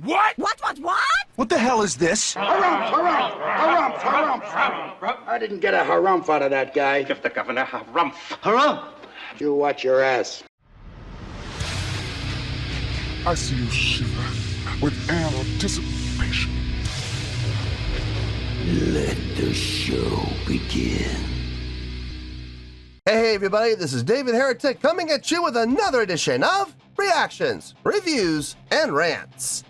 What? What? What the hell is this? Harumph. I didn't get a harumph out of that guy. Give the governor harumph. Harumph! You watch your ass. I see you shiver with anticipation. Let the show begin. Hey everybody, this is David Heretic coming at you with another edition of Reactions, Reviews, and Rants.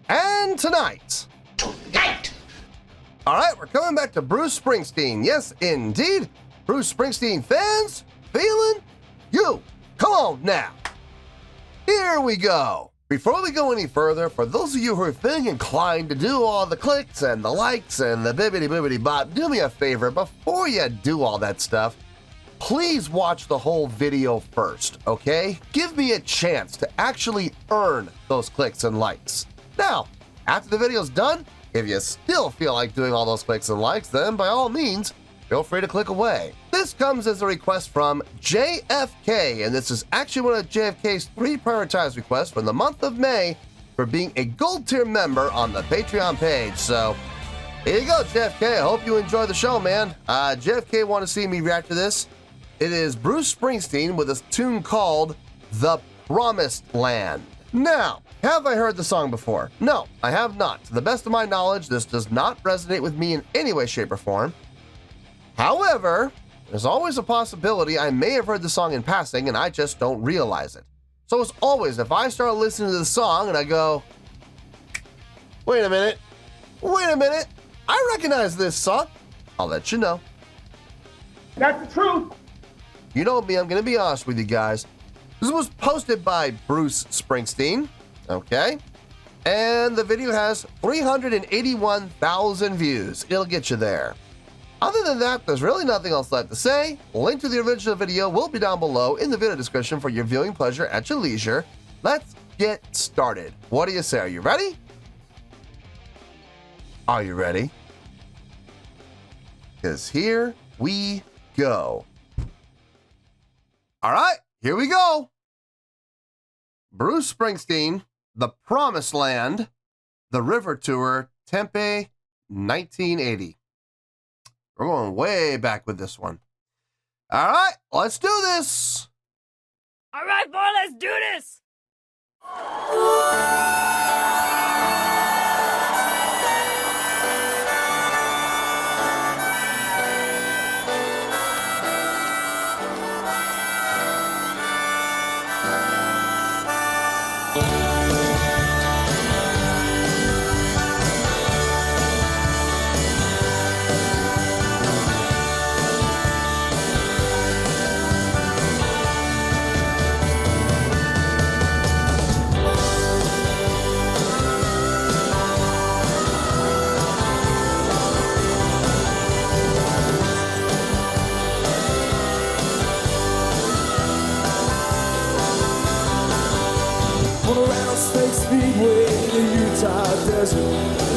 And tonight... Alright, we're coming back to Bruce Springsteen. Yes, indeed. Bruce Springsteen Fans FEELIN YOU. Come on now. Here we go. Before we go any further, for those of you who are feeling inclined to do all the clicks and the likes and the bibbidi-boobidi-bop, do me a favor, before you do all that stuff, please watch the whole video first, okay? Give me a chance to actually earn those clicks and likes. Now, after the video's done, if you still feel like doing all those clicks and likes, then by all means, feel free to click away. This comes as a request from JFK, and this is actually one of JFK's 3 prioritized requests for the month of May for being a gold tier member on the Patreon page. So, here you go, JFK. I hope you enjoy the show, man. JFK want to see me react to this. It is Bruce Springsteen with a tune called The Promised Land. Now, have I heard the song before? No, I have not. To the best of my knowledge, this does not resonate with me in any way, shape, or form. However, there's always a possibility I may have heard the song in passing and I just don't realize it. So as always, if I start listening to the song and I go, wait a minute, I recognize this song, I'll let you know. That's the truth. You know me, I'm going to be honest with you guys. This was posted by Bruce Springsteen, okay? And the video has 381,000 views. It'll get you there. Other than that, there's really nothing else left to say. Link to the original video will be down below in the video description for your viewing pleasure at your leisure. Let's get started. What do you say? Are you ready? Are you ready? Because here we go. All right, here we go. Bruce Springsteen, The Promised Land, The River Tour, Tempe, 1980. We're going way back with this one. All right, let's do this. All right, boy, let's do this.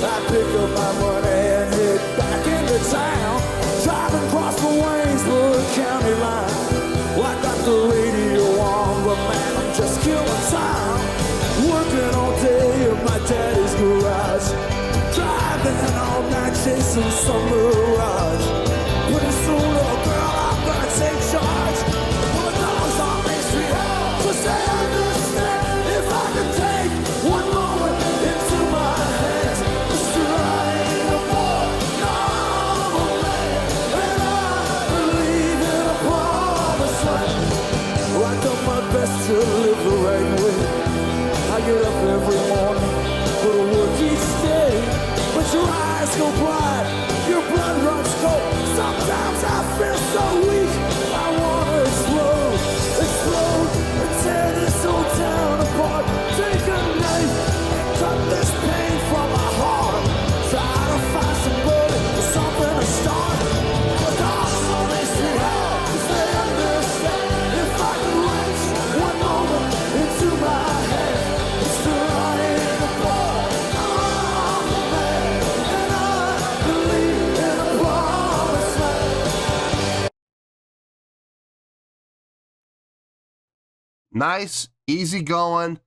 I pick up my money and head back into town, driving across the Wayneswood County line. Well, I got the radio on, but man, I'm just killing time, working all day in my daddy's garage, driving all night chasing some mirage. Pretty soon, little girl, I'm gonna take charge. Well, the dogs on Main Street, just say I understand if I could take one moment into my hands. Mr. I ain't a boy, no, I'm a man, and I believe in a promised land. I do my best to live the right way. I get up every morning, go to work each day, but your eyes go blind, your blood runs cold. Sometimes I feel so weak, I wanna explode, and tear this old town apart. Take a knife and cut this pain from my heart. Try to find somebody, something to start. But dogs on Main Street, cause they understand if I could reach one moment into my hand. Mr. I ain't a boy, I'm a man, and I believe in a promised land. Nice, easy going,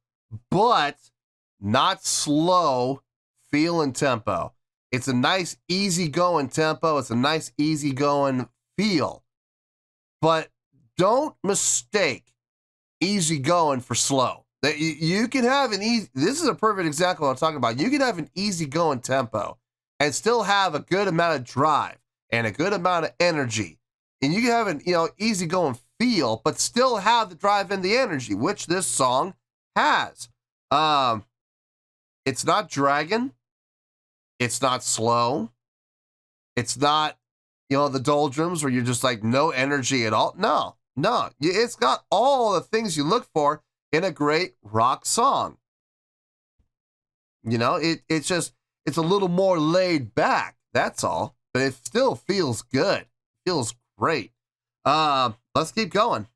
but not slow feeling tempo. It's a nice, easy-going tempo. It's a nice, easy-going feel. But don't mistake easy-going for slow. You can have an easy... This is a perfect example of what I'm talking about. You can have an easy-going tempo and still have a good amount of drive and a good amount of energy. And you can have an, easy-going feel, but still have the drive and the energy, which this song has. It's not dragging. It's not slow. It's not, the doldrums where you're just like no energy at all. No. It's got all the things you look for in a great rock song. It's a little more laid back. That's all. But it still feels good. Feels great. Let's keep going.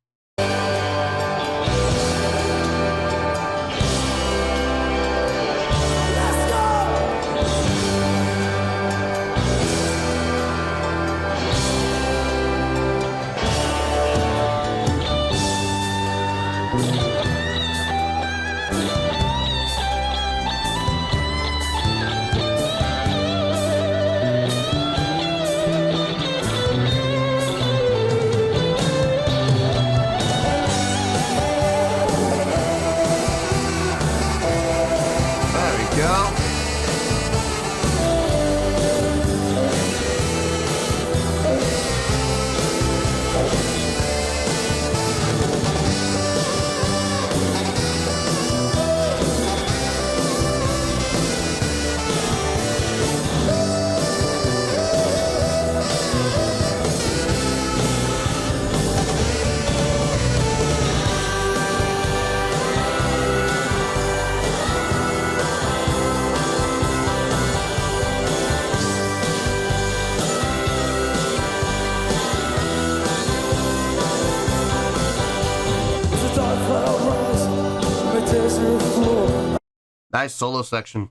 Nice solo section.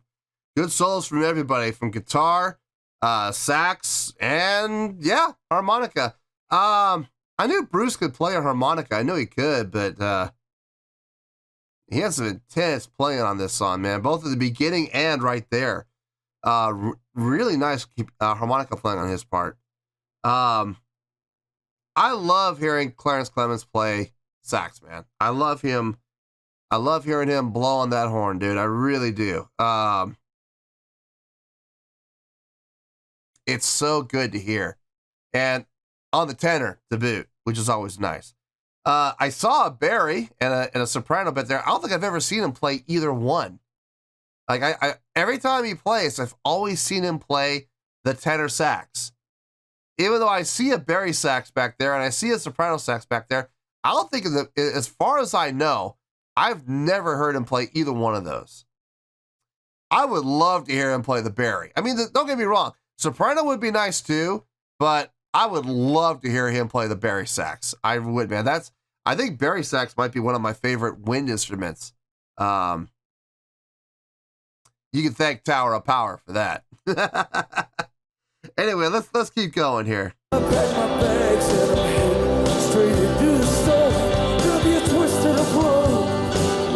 Good solos from everybody, from guitar, sax, and harmonica. I knew Bruce could play a harmonica. I knew he could, but he has some intense playing on this song, man. Both at the beginning and right there. Really nice harmonica playing on his part. I love hearing Clarence Clemens play sax, man. I love him. I love hearing him blow on that horn, dude. I really do. It's so good to hear. And on the tenor to boot, which is always nice. I saw a Barry and a soprano bit there. I don't think I've ever seen him play either one. Like I every time he plays, I've always seen him play the tenor sax. Even though I see a Barry sax back there and I see a soprano sax back there, I don't think as far as I know, I've never heard him play either one of those. I would love to hear him play the Barry. I mean, don't get me wrong. Soprano would be nice too, but I would love to hear him play the Barry sax. I would, man. I think Barry sax might be one of my favorite wind instruments. You can thank Tower of Power for that. Anyway, let's keep going here. I pack my bags and I'm heading straight into the store. There'll be a twist to the flow.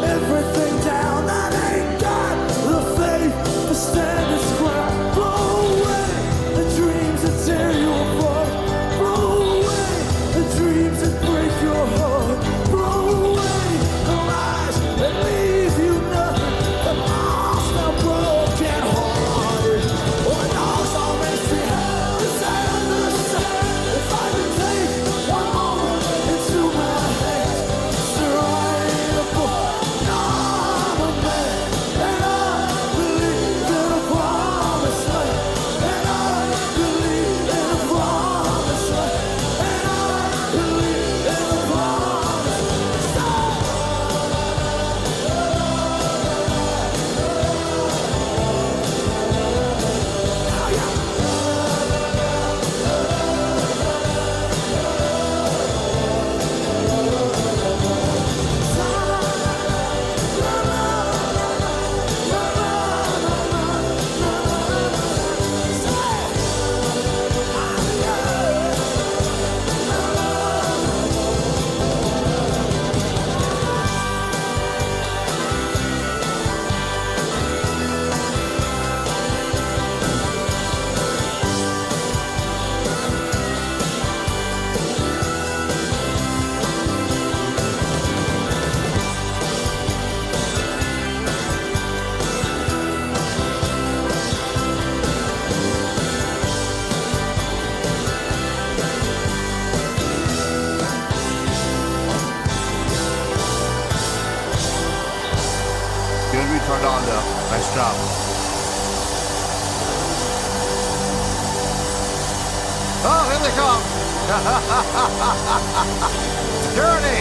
Everything down, that ain't got the faith to stand its ground. Blow away the dreams that tear you apart. Blow away the dreams that break your heart. Blow away the lies that leave you nothing but lost and broken hearted. Or lost all makes me hell is endless. If I can take Nice job. Oh, here they come. Security.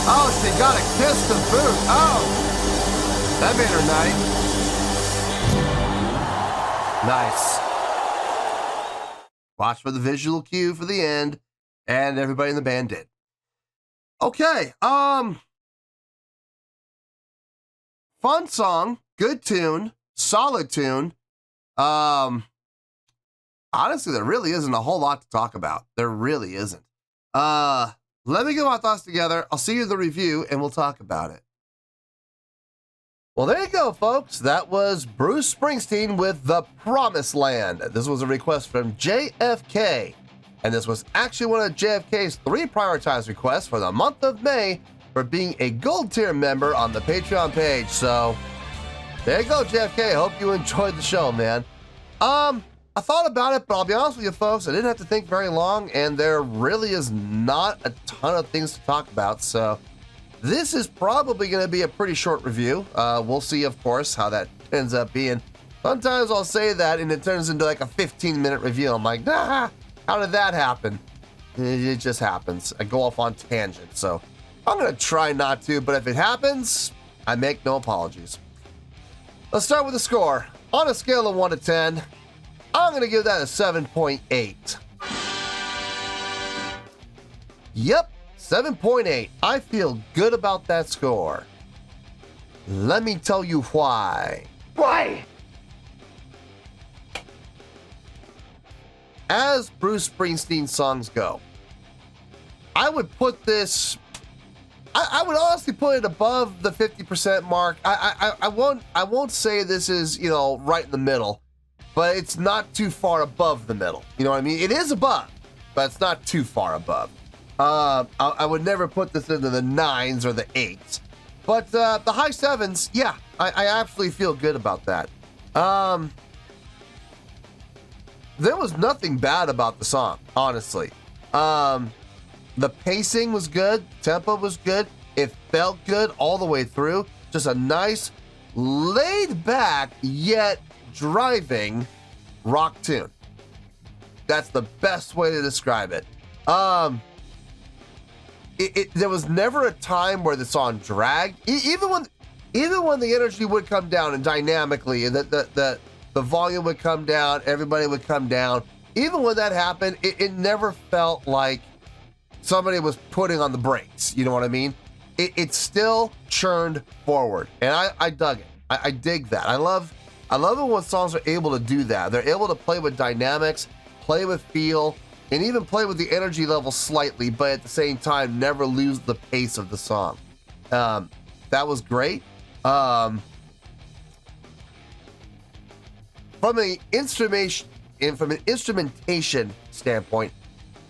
Oh, she got a kiss to boot. Oh, that made her night. Nice. Watch for the visual cue for the end, and everybody in the band did. Okay, fun song, good tune, solid tune. Honestly, there really isn't a whole lot to talk about. There really isn't. Let me get my thoughts together. I'll see you in the review, and we'll talk about it. Well, there you go, folks. That was Bruce Springsteen with The Promised Land. This was a request from JFK, and this was actually one of JFK's 3 prioritized requests for the month of May for being a gold tier member on the Patreon page. So there you go, JFK. Hope you enjoyed the show, man. I thought about it, but I'll be honest with you, folks, I didn't have to think very long, and there really is not a ton of things to talk about. So this is probably going to be a pretty short review. We'll see, of course, how that ends up being. Sometimes I'll say that, and it turns into like a 15-minute review. I'm like, nah, how did that happen? It just happens. I go off on tangents, so I'm going to try not to, but if it happens, I make no apologies. Let's start with the score. On a scale of 1 to 10, I'm going to give that a 7.8. Yep, 7.8. I feel good about that score. Let me tell you why. Why? As Bruce Springsteen songs go, I would put this, I would honestly put it above the 50% mark. I won't say this is, right in the middle, but it's not too far above the middle. You know what I mean? It is above, but it's not too far above. I would never put this into the 9s or the 8s, but the high 7s, yeah, I absolutely feel good about that. There was nothing bad about the song, honestly. The pacing was good, tempo was good, it felt good all the way through. Just a nice, laid back, yet driving rock tune. That's the best way to describe it. There was never a time where the song dragged. Even when the energy would come down and dynamically, and the volume would come down, everybody would come down. Even when that happened, it never felt like somebody was putting on the brakes. You know what I mean? It still churned forward, and I dug it. I dig that. I love it when songs are able to do that. They're able to play with dynamics, play with feel, and even play with the energy level slightly, but at the same time, never lose the pace of the song. That was great. From an instrumentation standpoint,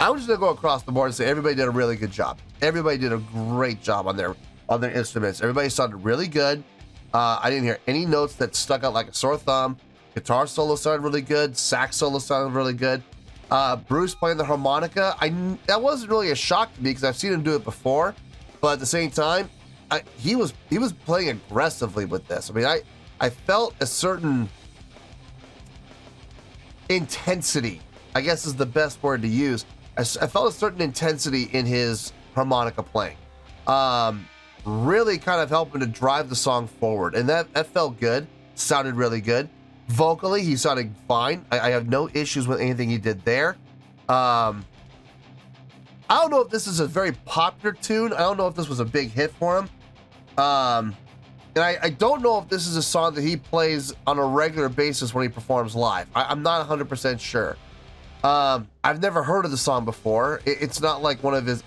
I'm just gonna go across the board and say everybody did a really good job. Everybody did a great job on their instruments. Everybody sounded really good. I didn't hear any notes that stuck out like a sore thumb. Guitar solo sounded really good. Sax solo sounded really good. Bruce playing the harmonica, that wasn't really a shock to me because I've seen him do it before. But at the same time, he was playing aggressively with this. I mean, I felt a certain intensity, I guess is the best word to use. I felt a certain intensity in his harmonica playing. Really kind of helping to drive the song forward. And that felt good. Sounded really good. Vocally, he sounded fine. I have no issues with anything he did there. I don't know if this is a very popular tune. I don't know if this was a big hit for him. And I don't know if this is a song that he plays on a regular basis when he performs live. I'm not 100% sure. I've never heard of the song before. It's not like one of his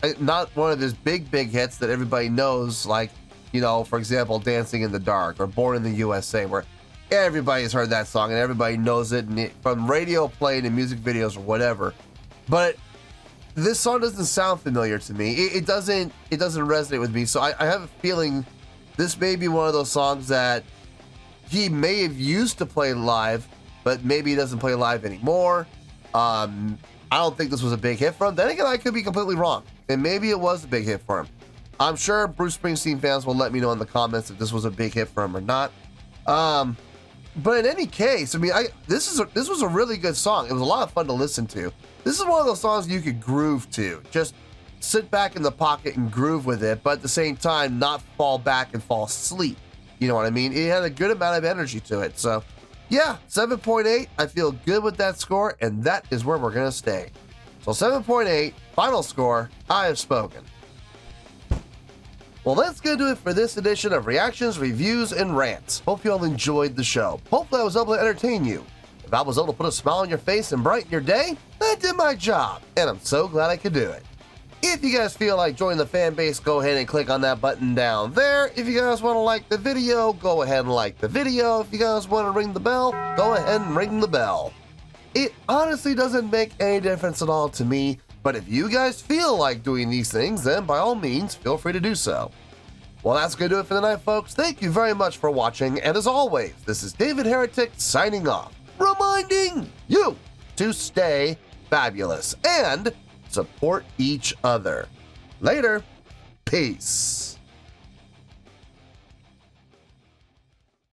big hits that everybody knows, like, for example, Dancing in the Dark or Born in the USA, where everybody's heard that song and everybody knows it, and from radio play to music videos or whatever. But this song doesn't sound familiar to me. It doesn't resonate with me. So I have a feeling this may be one of those songs that he may have used to play live, but maybe he doesn't play live anymore. I don't think this was a big hit for him. Then again, I could be completely wrong, and maybe it was a big hit for him. I'm sure Bruce Springsteen fans will let me know in the comments if this was a big hit for him or not. But in any case, I mean, this was a really good song. It was a lot of fun to listen to. This is one of those songs you could groove to. Just sit back in the pocket and groove with it, but at the same time, not fall back and fall asleep. You know what I mean? It had a good amount of energy to it. So, yeah, 7.8. I feel good with that score, and that is where we're going to stay. So 7.8, final score, I have spoken. Well, that's going to do it for this edition of Reactions, Reviews, and Rants. Hope you all enjoyed the show. Hopefully I was able to entertain you. If I was able to put a smile on your face and brighten your day, I did my job, and I'm so glad I could do it. If you guys feel like joining the fan base, go ahead and click on that button down there. If you guys want to like the video, go ahead and like the video. If you guys want to ring the bell, go ahead and ring the bell. It honestly doesn't make any difference at all to me, but if you guys feel like doing these things, then by all means, feel free to do so. Well, that's going to do it for the night, folks. Thank you very much for watching, and as always, this is David Heretic signing off, reminding you to stay fabulous and support each other. Later. Peace.